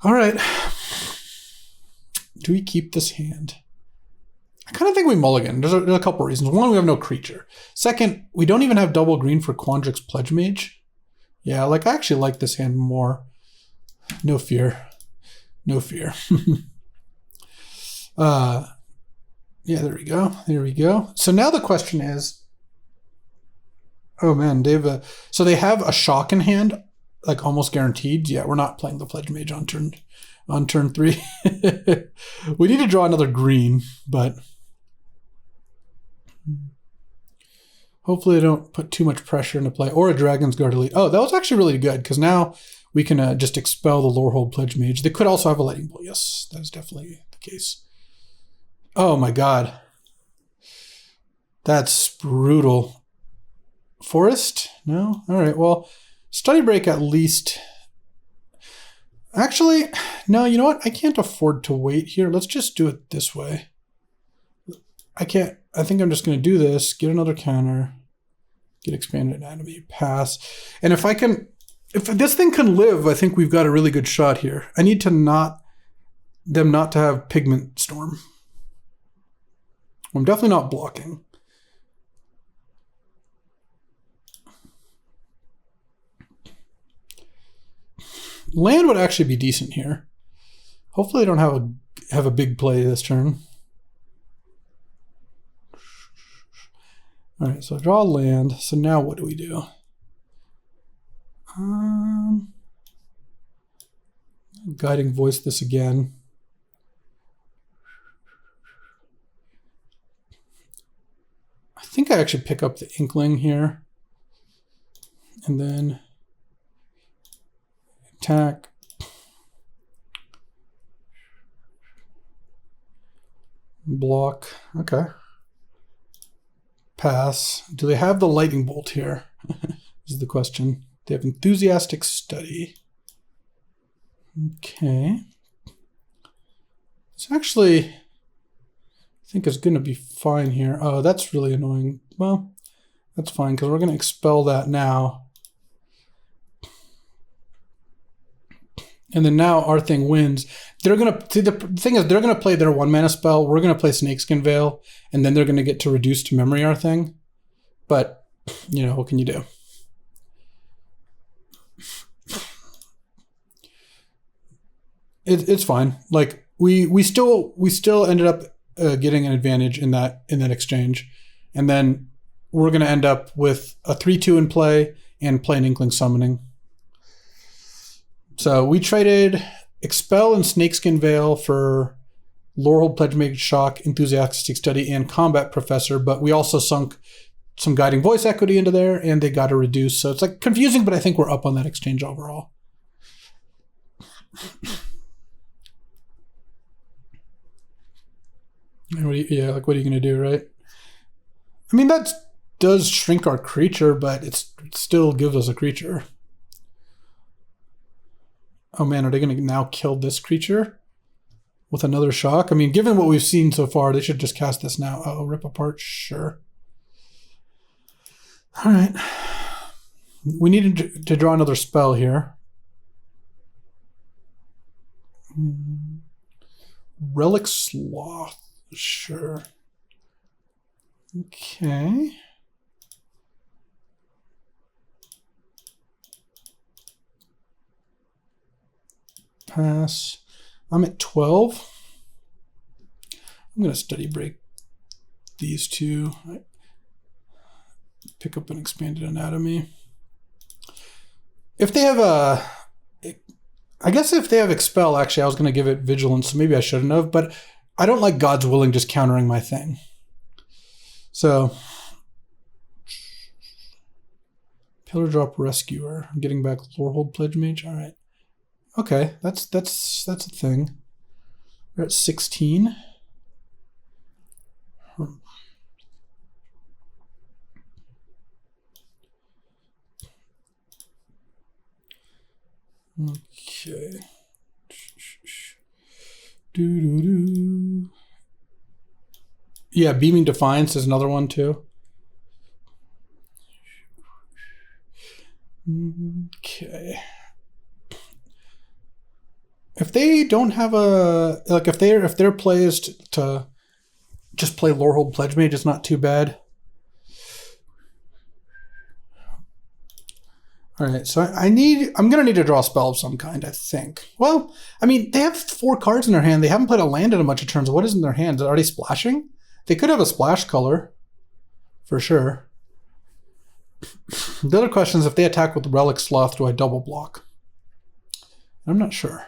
All right. Do we keep this hand? I kind of think we mulligan. There's a couple reasons. One, we have no creature. Second, we don't even have double green for Quandrix Pledge Mage. Yeah, like I actually like this hand more. No fear. No fear. Yeah, there we go. There we go. So now the question is, oh man, so they have a shock in hand, like almost guaranteed. Yeah, we're not playing the Pledge Mage on turn 3. We need to draw another green, but hopefully they don't put too much pressure into play. Or a Dragon's Guard Elite. Oh, that was actually really good, because now we can just expel the Lorehold Pledge Mage. They could also have a Lightning Bolt. Yes, that is definitely the case. Oh my god. That's brutal. Forest? No? All right, well, Study Break at least. Actually, no, you know what? I can't afford to wait here. Let's just do it this way. I think I'm just going to do this, get another counter, get Expanded Anatomy, pass. And if this thing can live, I think we've got a really good shot here. I need to not to have Pigment Storm. I'm definitely not blocking. Land would actually be decent here. Hopefully they don't have a big play this turn. All right, so I draw land. So now what do we do? Guiding Voice this again. I think I actually pick up the Inkling here. And then attack. Block. Okay. Pass. Do they have the Lightning Bolt here? Is the question. They have Enthusiastic Study. Okay. It's actually, I think it's going to be fine here. Oh, that's really annoying. Well, that's fine because we're going to expel that now. And then now our thing wins. They're going to, the thing is, they're going to play their 1-mana spell. We're going to play Snakeskin Veil, and then they're going to get to reduce to memory our thing. But, you know, what can you do? It's fine. Like we still ended up getting an advantage in that exchange, and then we're going to end up with a 3/2 in play and play an Inkling Summoning. So we traded Expel and Snakeskin Veil for Lorehold Pledge Mage, Shock, Enthusiastic Study, and Combat Professor, but we also sunk some Guiding Voice equity into there, and they got to reduce. So it's like confusing, but I think we're up on that exchange overall. And what are what are you going to do, right? I mean, that does shrink our creature, but it still gives us a creature. Oh man, are they going to now kill this creature with another shock? I mean, given what we've seen so far, they should just cast this now. Oh, rip apart, sure. All right. We needed to draw another spell here. Relic Sloth, sure. Okay. Pass. I'm at 12. I'm going to study break these two. Pick up an expanded anatomy. If they have I guess if they have Expel, actually, I was going to give it Vigilance, so maybe I shouldn't have, but I don't like God's Willing just countering my thing. So, Pillar Drop Rescuer. I'm getting back Lorehold Pledge Mage. All right. Okay, that's a thing. We're at 16. Okay. Yeah, Beaming Defiance is another one too. Okay. If they don't have a if their play is to just play Lorehold Pledge Mage, it's not too bad. All right, so I'm gonna need to draw a spell of some kind, I think. Well, I mean, they have 4 cards in their hand. They haven't played a land in a bunch of turns. What is in their hand? Are they splashing? They could have a splash color, for sure. The other question is if they attack with Relic Sloth, do I double block? I'm not sure.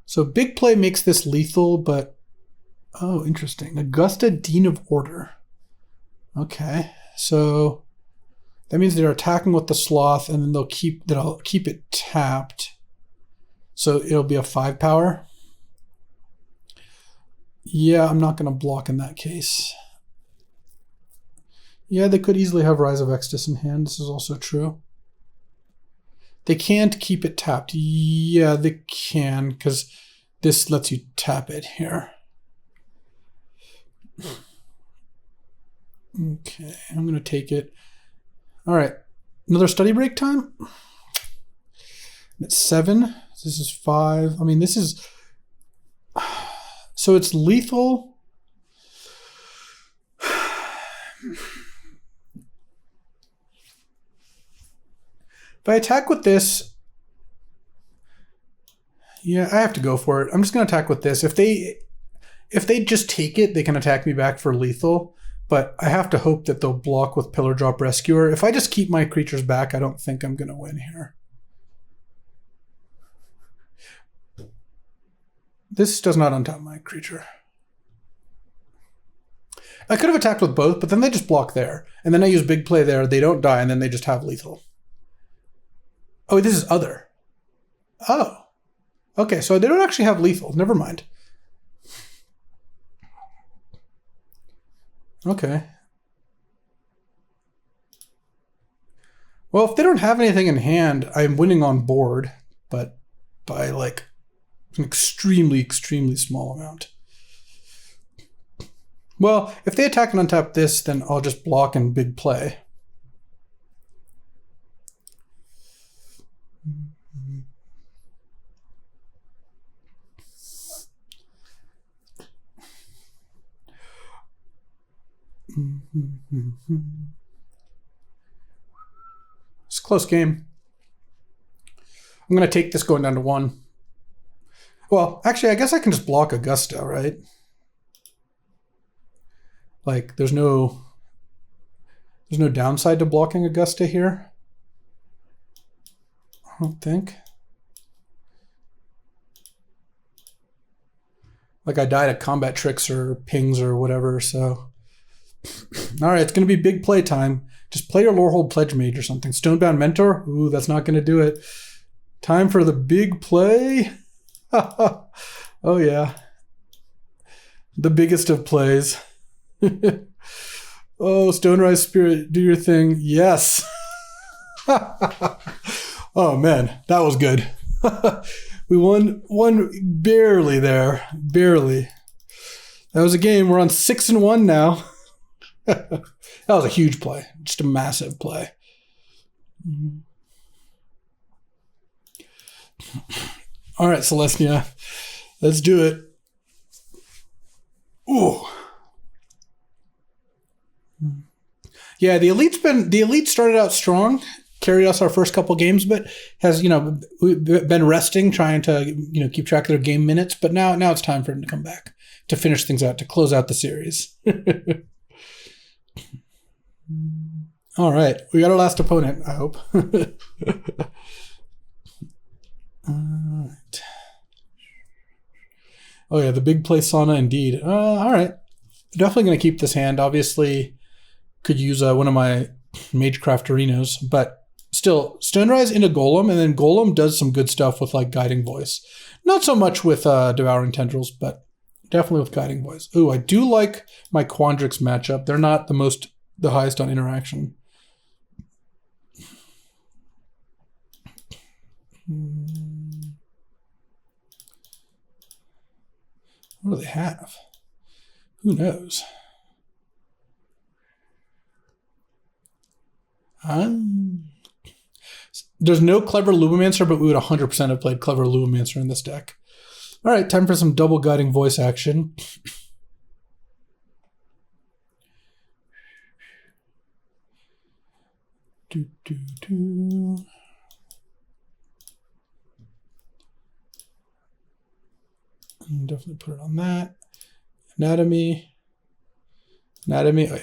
So big play makes this lethal, but oh, interesting. Augusta, Dean of Order. Okay, so that means they're attacking with the Sloth, and then they'll keep it tapped. So it'll be a 5 power. Yeah, I'm not going to block in that case. Yeah, they could easily have Rise of Exodus in hand. This is also true. They can't keep it tapped. Yeah, they can, because this lets you tap it here. Okay, I'm going to take it. All right, another study break time. It's 7. This is 5. I mean, this is... So it's lethal. If I attack with this, yeah, I have to go for it. I'm just going to attack with this. If they just take it, they can attack me back for lethal, but I have to hope that they'll block with Pillar Drop Rescuer. If I just keep my creatures back, I don't think I'm going to win here. This does not untap my creature. I could have attacked with both, but then they just block there. And then I use big play there. They don't die, and then they just have lethal. Oh, this is other. Oh. Okay, so they don't actually have lethal. Never mind. Okay. Well, if they don't have anything in hand, I'm winning on board, but by like an extremely, extremely small amount. Well, if they attack and untap this, then I'll just block and big play. It's a close game. I'm going to take this going down to 1. Well, actually, I guess I can just block Augusta, right? Like, there's no downside to blocking Augusta here. I don't think. Like, I died at combat tricks or pings or whatever, so... All right, it's going to be big play time. Just play your Lorehold Pledge Mage or something. Stonebound Mentor? Ooh, that's not going to do it. Time for the big play. All Oh, yeah. The biggest of plays. Oh, Stonerise Spirit, do your thing. Yes. Oh, man, that was good. We won barely there. Barely. That was a game. We're on 6-1 now. That was a huge play. Just a massive play. All right, Selesnya. Let's do it. Ooh. Yeah, the elite started out strong, carried us our first couple games, but has, been resting, trying to, keep track of their game minutes. But now it's time for them to come back, to finish things out, to close out the series. All right, we got our last opponent, I hope. All right. Oh yeah, the big play sauna indeed. All right, definitely going to keep this hand. Obviously, could use one of my Magecraft Arenas, but still, Stonerise into Golem, and then Golem does some good stuff with like Guiding Voice. Not so much with Devouring Tendrils, but definitely with Guiding Voice. Ooh, I do like my Quandrix matchup. They're not the highest on interaction. What do they have? Who knows? There's no Clever Lumimancer, but we would 100% have played Clever Lumimancer in this deck. All right, time for some double Guiding Voice action. Definitely put it on that. Anatomy. Oh, yeah.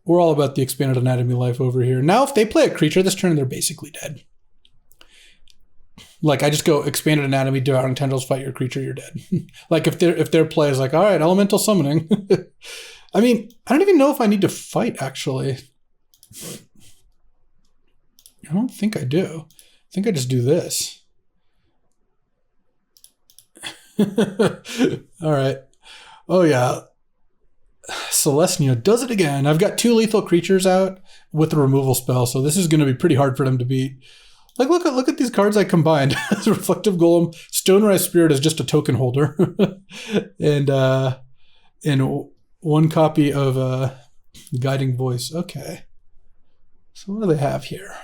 We're all about the expanded anatomy life over here. Now, if they play a creature this turn, they're basically dead. Like, I just go expanded anatomy, Devouring Tendrils, fight your creature, you're dead. Like, if their play is like, all right, elemental summoning. I mean, I don't even know if I need to fight, actually. I don't think I do. I think I just do this. All right. Oh, yeah. Selesnya does it again. I've got 2 lethal creatures out with the removal spell, so this is going to be pretty hard for them to beat. Like, look at these cards I combined. Reflective Golem, Stonerise Spirit is just a token holder, and 1 copy of Guiding Voice. Okay. So what do they have here?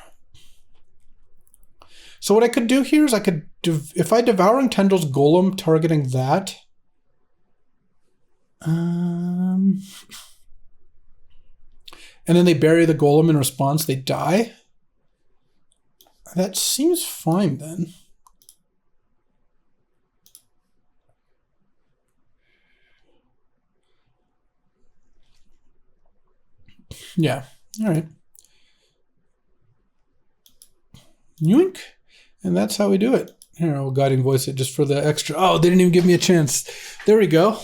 So what I could do here is I could, if I Devouring Tendrils Golem targeting that, and then they bury the Golem in response, they die. That seems fine then. Yeah, all right. Yoink. And that's how we do it. Here, I'll Guiding Voice it just for the extra. Oh, they didn't even give me a chance. There we go.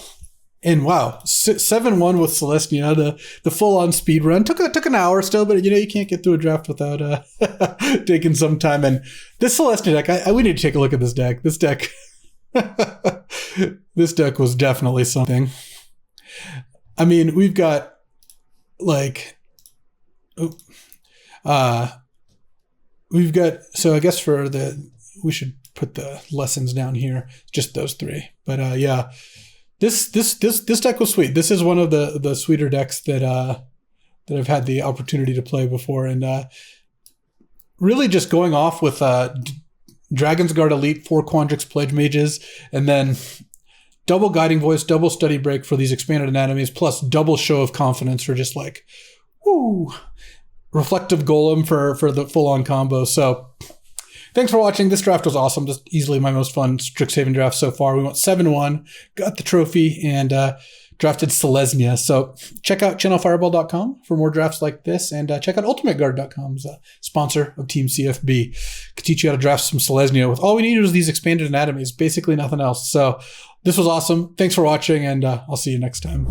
And wow, 7-1 with Selesnya, the full-on speed run. Took an hour still, but you can't get through a draft without taking some time. And this Selesnya deck, we need to take a look at this deck. This deck, this deck was definitely something. I mean, we've got like, we've got, so I guess we should put the lessons down here, just those 3. But yeah, this deck was sweet. This is one of the sweeter decks that I've had the opportunity to play before, and really just going off with Dragon's Guard Elite, 4 Quandrix Pledge Mages, and then double Guiding Voice, double Study Break for these expanded anatomies, plus double Show of Confidence for just like, woo. Reflective Golem for the full-on combo. So thanks for watching. This draft was awesome. Just easily my most fun Strixhaven draft so far. We went 7-1, got the trophy, and drafted Selesnya. So check out channelfireball.com for more drafts like this, and check out ultimateguard.com as a sponsor of Team CFB. Could teach you how to draft some Selesnya with all we needed was these expanded anatomies, basically nothing else. So this was awesome. Thanks for watching, and I'll see you next time.